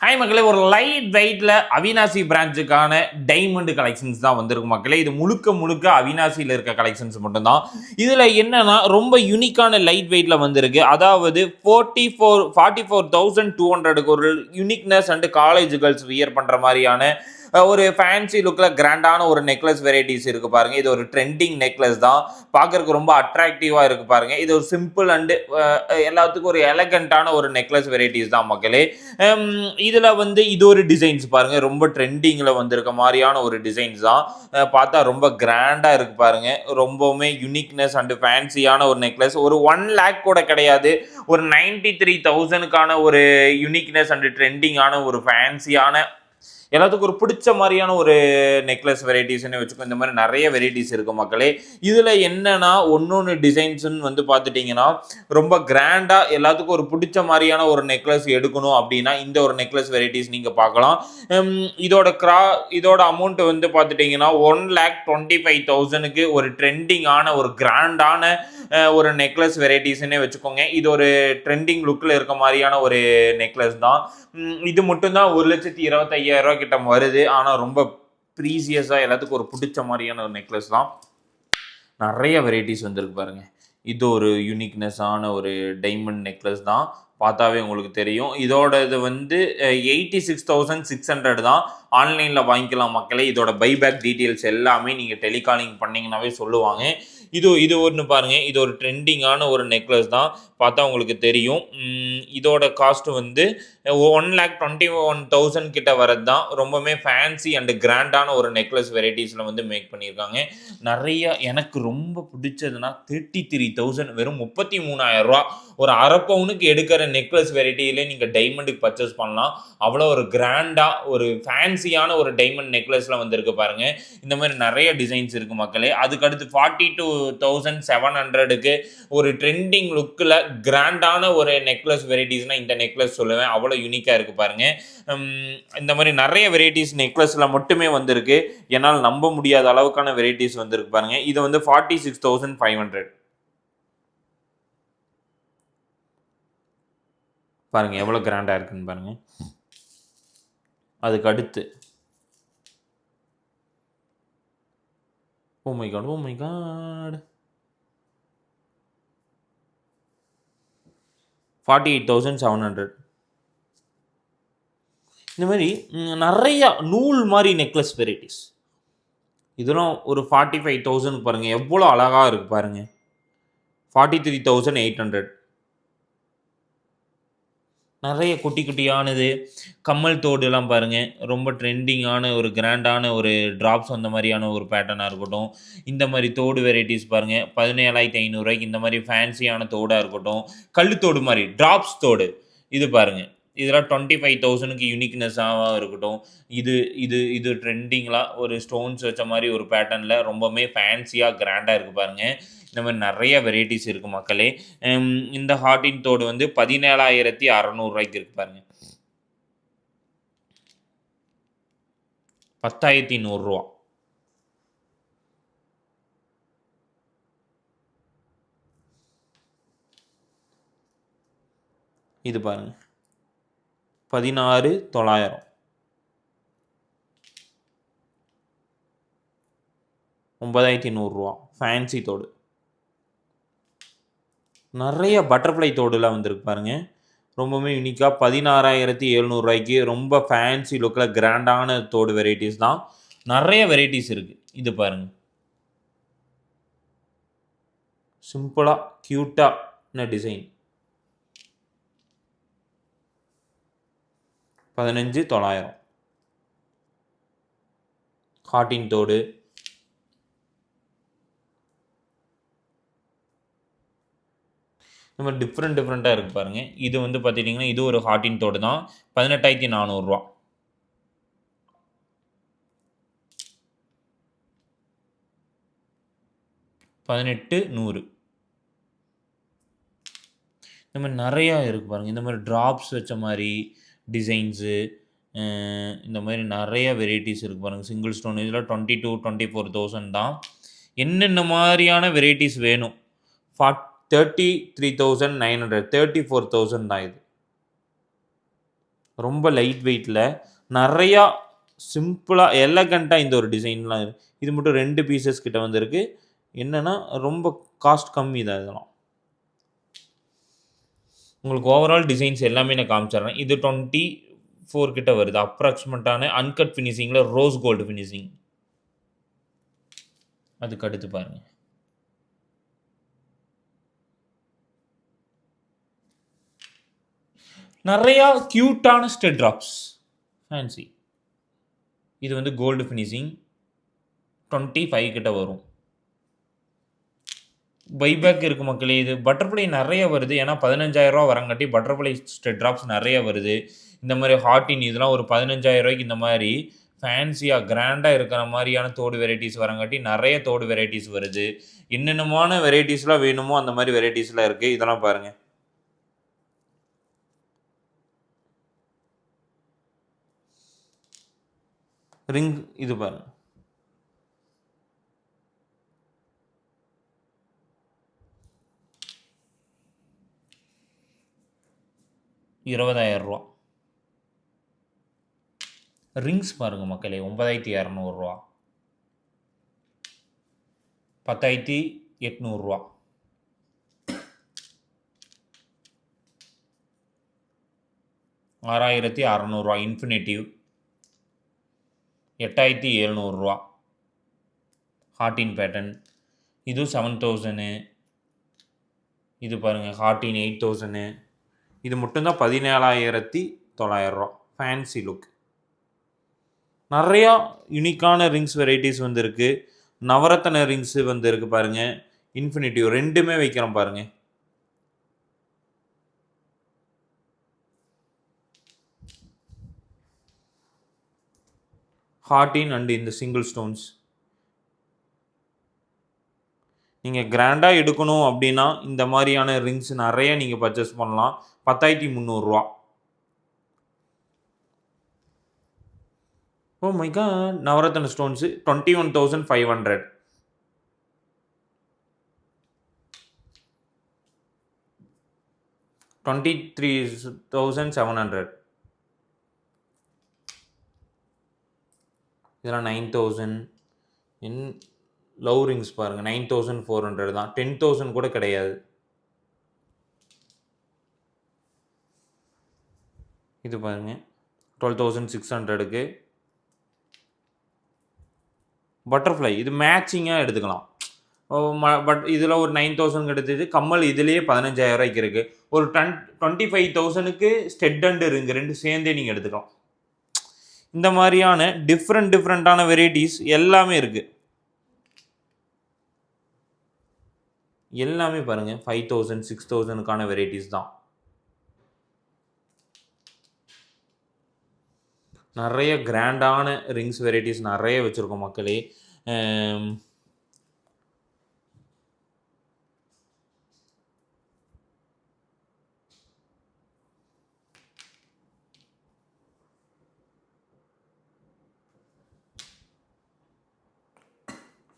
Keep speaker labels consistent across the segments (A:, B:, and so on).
A: Hi மக்களே, ஒரு light வெயிட்ல Avinashi பிரான்ச்சுக்கான diamond collections தான் வந்திருக்கு மக்களே. இது முழுக்க முழுக்க அவினாசியில் இருக்க கலெக்ஷன்ஸ் மட்டும்தான். இதில் என்னன்னா ரொம்ப யூனிக்கான லைட் வெயிட்ல வந்திருக்கு. அதாவது 44,200 ஒரு uniqueness and college girls wear பண்ற மாதிரியான ஒரு ஃபேன்சி லுக்கில் கிராண்டான ஒரு நெக்லஸ் வெரைட்டிஸ் இருக்கு பாருங்க. இது ஒரு ட்ரெண்டிங் நெக்லஸ் தான், பார்க்கறதுக்கு ரொம்ப அட்ராக்டிவாக இருக்கு பாருங்க. இது ஒரு சிம்பிள் அண்டு எல்லாத்துக்கும் ஒரு எலகண்டான ஒரு நெக்லஸ் வெரைட்டிஸ் தான் மக்களே. இதில் வந்து இது ஒரு டிசைன்ஸ் பாருங்க, ரொம்ப ட்ரெண்டிங்கில் வந்திருக்க மாதிரியான ஒரு டிசைன்ஸ் தான். பார்த்தா ரொம்ப கிராண்டாக இருக்கு பாருங்க. ரொம்பவுமே யூனிக்னஸ் அண்டு ஃபேன்சியான ஒரு நெக்லஸ். ஒரு 1 லேக் கூட கிடையாது, ஒரு 93,000க்கான ஒரு யூனிக்னஸ் அண்டு ட்ரெண்டிங்கான ஒரு ஃபேன்சியான எல்லாத்துக்கும் ஒரு பிடிச்ச மாதிரியான ஒரு நெக்லஸ் வெரைட்டிஸ்ன்னு வச்சுக்கோ. இந்த மாதிரி நிறைய வெரைட்டிஸ் இருக்குது மக்களே. இதில் என்னன்னா ஒன்று டிசைன்ஸ்ன்னு வந்து பார்த்துட்டிங்கன்னா ரொம்ப கிராண்டாக எல்லாத்துக்கும் ஒரு பிடிச்ச மாதிரியான ஒரு நெக்லஸ் எடுக்கணும் அப்படின்னா இந்த ஒரு நெக்லஸ் வெரைட்டிஸ் நீங்கள் பார்க்கலாம். இதோட அமௌண்ட் வந்து பார்த்துட்டிங்கன்னா 1,25,000க்கு ஒரு ட்ரெண்டிங்கான ஒரு கிராண்டான ஒரு நெக்லஸ் வெரைட்டிஸ்ன்னே வச்சுக்கோங்க. இது ஒரு ட்ரெண்டிங் லுக்கில் இருக்க மாதிரியான ஒரு நெக்லஸ் தான். இது மட்டும்தான் 1,25,000 கிட்ட வருது. ஆனால் ரொம்ப ப்ரீசியஸாக எல்லாத்துக்கும் ஒரு பிடிச்ச மாதிரியான ஒரு நெக்லஸ் தான். நிறைய வெரைட்டிஸ் வந்துருக்கு பாருங்க. இது ஒரு யூனிக்னஸான ஒரு டைமண்ட் நெக்லஸ் தான், பார்த்தாவே உங்களுக்கு தெரியும். இதோட இது வந்து 86,600 தான். ஆன்லைனில் வாங்கிக்கலாம் மக்களே. இதோட பைபேக் டீட்டெயில்ஸ் எல்லாமே நீங்கள் டெலிகாலிங் பண்ணிங்கன்னாவே சொல்லுவாங்க. இது ஒன்று பாருங்கள், இது ஒரு ட்ரெண்டிங்கான ஒரு நெக்லஸ் தான், பார்த்தா உங்களுக்கு தெரியும். இதோட காஸ்ட் வந்து 1,21,000 கிட்ட வரது தான். ரொம்பவுமே ஃபேன்சி அண்ட் கிராண்டான ஒரு நெக்லஸ் வெரைட்டிஸில் வந்து மேக் பண்ணியிருக்காங்க. நிறைய எனக்கு ரொம்ப பிடிச்சதுன்னா 33,000, வெறும் 33,000 ரூபா ஒரு அரை பவுனுக்கு எடுக்கிற நெக்லஸ் வெரைட்டியிலே நீங்கள் டைமண்டுக்கு பர்ச்சேஸ் பண்ணலாம். அவ்வளோ ஒரு கிராண்டாக ஒரு ஃபேன்சியான ஒரு டைமண்ட் நெக்லஸில் வந்துருக்கு பாருங்கள். இந்த மாதிரி நிறைய டிசைன்ஸ் இருக்குது மக்களே. அதுக்கடுத்து 42,700க்கு ஒரு ட்ரெண்டிங் லுக்கில் கிராண்டான ஒரு நெக்லஸ் வெரைட்டிஸ்னால் இந்த நெக்லஸ் சொல்லுவேன். அவ்வளோ யூனிக்காக இருக்குது பாருங்கள். இந்த மாதிரி நிறைய வெரைட்டிஸ் நெக்லஸில் மட்டுமே வந்திருக்கு. என்னால் நம்ப முடியாத அளவுக்கான வெரைட்டிஸ் வந்திருக்கு பாருங்கள். இது வந்து 46,500 பாருங்க, எவ்வளோ கிராண்டாக இருக்குன்னு பாருங்க. அதுக்கு அடுத்து ஓ மை காட் 48,700. இந்த மாதிரி நிறைய நூல் மாதிரி நெக்லஸ் வெரைட்டிஸ். இதெல்லாம் ஒரு 45,000 பாருங்க, எவ்வளோ அழகாக இருக்கு பாருங்க. 43,800. நிறைய குட்டி குட்டியானது கம்மல் தோடுலாம் பாருங்கள், ரொம்ப ட்ரெண்டிங்கான ஒரு கிராண்டான ஒரு ட்ராப்ஸ் அந்த மாதிரியான ஒரு பேட்டர்னாக இருக்கட்டும். இந்த மாதிரி தோடு வெரைட்டிஸ் பாருங்கள், 17,500 இந்த மாதிரி ஃபேன்சியான தோடாக இருக்கட்டும். கல்லுத்தோடு மாதிரி ட்ராப்ஸ் தோடு இது பாருங்கள், இதெல்லாம் 25,000க்கு யூனிக்னஸாக இருக்கட்டும். இது இது இது ட்ரெண்டிங்லாம் ஒரு ஸ்டோன்ஸ் வச்ச மாதிரி ஒரு பேட்டர்னில் ரொம்பவுமே ஃபேன்சியாக கிராண்டாக இருக்குது பாருங்கள். இந்த மாதிரி நிறைய வெரைட்டிஸ் இருக்குது மக்களே. இந்த ஹார்டின் தோடு வந்து 17,600 இருக்குது பாருங்கள். 10,100. இது பாருங்க 16,900. 9,100 ஃபேன்சி தோடு. நிறைய பட்டர்ஃப்ளை தோடுலாம் வந்திருக்கு பாருங்கள், ரொம்பவுமே யூனிக்காக 16,700 ரொம்ப ஃபேன்சி லுக்கில் கிராண்டான தோடு வெரைட்டிஸ் தான். நிறைய வெரைட்டிஸ் இருக்குது. இது பாருங்கள், சிம்பிளாக க்யூட்டான டிசைன். 15,900 ஹார்டின் தோடு. இந்த மாதிரி டிஃப்ரெண்ட்டாக இருக்குது பாருங்கள். இது வந்து பார்த்துட்டிங்கன்னா இது ஒரு ஹார்டின் தோடு தான், 18,400. 18,100. இந்த மாதிரி நிறையா இருக்குது பாருங்கள். இந்த மாதிரி ட்ராப்ஸ் வச்ச மாதிரி டிசைன்ஸு, இந்த மாதிரி நிறைய வெரைட்டிஸ் இருக்குது பாருங்கள். சிங்கிள் ஸ்டோன் இதில் 22,000 24,000 தான். என்னென்ன மாதிரியான வெரைட்டிஸ் வேணும்? 33,900 34,000 தான். இது ரொம்ப லைட் வெயிட்டில் நிறையா சிம்பிளாக எலகண்ட்டாக இந்த ஒரு டிசைன்லாம் இது மட்டும் 2 பீசஸ் கிட்ட வந்திருக்கு. என்னென்னா ரொம்ப காஸ்ட் கம்மி தான் இதெல்லாம். உங்களுக்கு ஓவரால் டிசைன்ஸ் எல்லாமே நான் காமிச்சிடுறேன். இது 24 கிட்ட வருது. அப்ராக்சிமேட்டான அன்கட் ஃபினிஷிங்கில் ரோஸ் கோல்டு ஃபினிஷிங். அதுக்கு அடுத்து பாருங்கள். நிறையா க்யூட்டான ஸ்டெட் ட்ராப்ஸ் ஃபேன்சி. இது வந்து கோல்டு ஃபினிஷிங் 25 கிட்ட வரும். பைபேக் இருக்குது மக்களே. இது பட்டர்ஃப்ளை நிறைய வருது. ஏன்னா 15,000 வரங்காட்டி பட்டர்ஃப்ளை ஸ்டெட் ட்ராப்ஸ் நிறைய வருது. இந்த மாதிரி ஹாட்டின் இதெல்லாம் ஒரு 15,000 இந்த மாதிரி ஃபேன்சியாக கிராண்டாக இருக்கிற மாதிரியான தோடு வெரைட்டிஸ் வரங்காட்டி நிறைய தோடு வெரைட்டிஸ் வருது. என்னென்னமான வெரைட்டிஸ்லாம் வேணுமோ அந்த மாதிரி வெரைட்டிஸ்லாம் இருக்குது. இதெல்லாம் பாருங்கள். ரிங் இது பாருங்க. ₹20,000. ரிங்ஸ் பாருங்க மக்களே. 9,200. ₹10,800. ₹6,600 இன்ஃபினிட்டிவ். ₹8,700 heart pattern. இது 7,000. இது பாருங்கள் ஹார்டின் 8,000. இது மட்டும்தான் ₹17,900 ஃபேன்சி லுக். நிறையா யூனிக்கான ரிங்ஸ் வெரைட்டிஸ் வந்துருக்கு. நவரத்ன ரிங்ஸு வந்துருக்கு பாருங்கள். இன்ஃபினிட்டிவ் 2மே வைக்கிறோம் பாருங்கள். ஹார்டின் அண்ட் இந்த சிங்கிள் ஸ்டோன்ஸ். நீங்கள் கிராண்டாக எடுக்கணும் அப்படின்னா இந்த மாதிரியான ரிங்ஸ் நிறைய நீங்கள் பர்ச்சேஸ் பண்ணலாம். ₹10,300. Oh my God. நவரத்ன ஸ்டோன்ஸு 21,500. $23,700. இதெல்லாம் 9,000. லவ் ரிங்ஸ் பாருங்கள் 9,400 தான். 10,000 கூட கிடையாது. இது பாருங்கள் 12,600க்கு பட்டர்ஃப்ளை. இது மேட்சிங்காக எடுத்துக்கலாம். பட் இதில் ஒரு 9,000 எடுத்துட்டு கம்மல் இதுலேயே 15,000 இருக்குது. ஒரு 25,000க்கு ஸ்டெட் அண்ட் ரிங் 2 சேர்ந்தே நீங்கள் எடுத்துக்கலாம். இந்த மாதிரியான டிஃப்ரெண்ட்டான வெரைட்டிஸ் எல்லாமே இருக்குது. எல்லாமே பாருங்கள் 5,000 6,000க்கான வெரைட்டிஸ் தான். நிறைய கிராண்டான ரிங்ஸ் வெரைட்டிஸ் நிறைய வச்சுருக்கோம் மக்களே.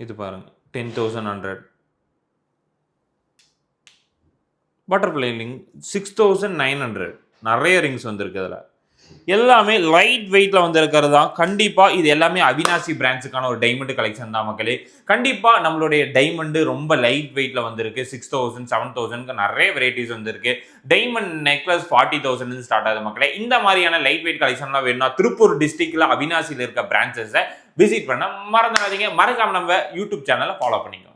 A: இது பாருங்கள் 10,100. Butterfly ring 6,900. நிறைய ரிங்ஸ் வந்திருக்கு. அதில் எல்லாமே லைட் வெயிட்டில் வந்திருக்கிறது தான். கண்டிப்பாக இது எல்லாமே அவினாசி பிராண்ட்ஸுக்கான ஒரு டைமண்ட் கலெக்ஷன் தான் மக்களே. கண்டிப்பாக நம்மளுடைய டைமண்டு ரொம்ப லைட் வெயிட்டில் வந்திருக்கு. 6,000 7,000க்கு நிறைய வெரைட்டிஸ் வந்திருக்கு. டைமண்ட் நெக்லஸ் 40,000 ஸ்டார்ட் ஆகுது மக்களே. இந்த மாதிரியான லைட் வெயிட் கலெக்ஷன்லாம் வேணும்னா திருப்பூர் டிஸ்ட்ரிக்டில் அவினாசியில் இருக்க பிரான்ச்சஸை விசிட் பண்ண மறந்துடாதீங்க. மறக்காம நம்ம யூடியூப் சேனலை ஃபாலோ பண்ணிக்கோங்க.